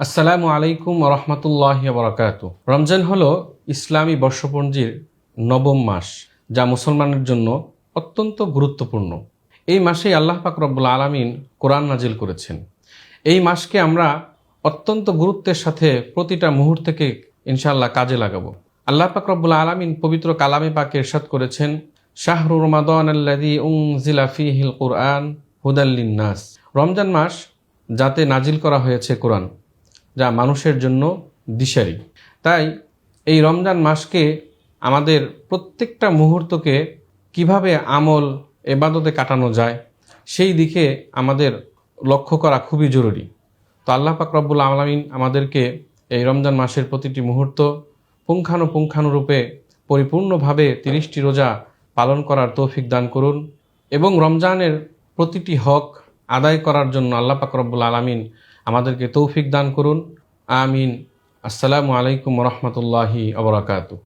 আসসালামু আলাইকুম রহমতুল্লাহি বারাকাতু। রমজান হলো ইসলামী বর্ষপঞ্জির নবম মাস, যা মুসলমানের জন্য অত্যন্ত গুরুত্বপূর্ণ। এই মাসেই আল্লাহ পাক রব্বুল আলামিন কোরআন নাজিল করেছেন। এই মাসকে আমরা অত্যন্ত গুরুত্বের সাথে প্রতিটা মুহূর্তকে ইনশাআল্লাহ কাজে লাগাবো। আল্লাহ পাক রব্বুল আলামিন পবিত্র কালামে পাকে ইরশাদ করেছেন, শাহরু রমাদানাল্লাযী উনজিলা ফীহিল কুরআন হুদাল লিন্নাস। রমজান মাস যাতে নাজিল করা হয়েছে কোরআন, যা মানুষের জন্য দিশারি। তাই এই রমজান মাসকে আমাদের প্রত্যেকটা মুহূর্তকে কিভাবে আমল এবাদতে কাটানো যায় সেই দিকে আমাদের লক্ষ্য করা খুবই জরুরি। তো আল্লাহ পাক রব্বুল আলামিন আমাদেরকে এই রমজান মাসের প্রতিটি মুহূর্ত পুঙ্খানুপুঙ্খানুরূপে পরিপূর্ণভাবে 30টি রোজা পালন করার তৌফিক দান করুন এবং রমজানের প্রতিটি হক আদায় করার জন্য আল্লাহ পাক রব্বুল আলামিন আমাদেরকে তৌফিক দান করুন। আমিন। আসসালামু আলাইকুম রহমতুল্লাহি ওয়া বারাকাতুহু।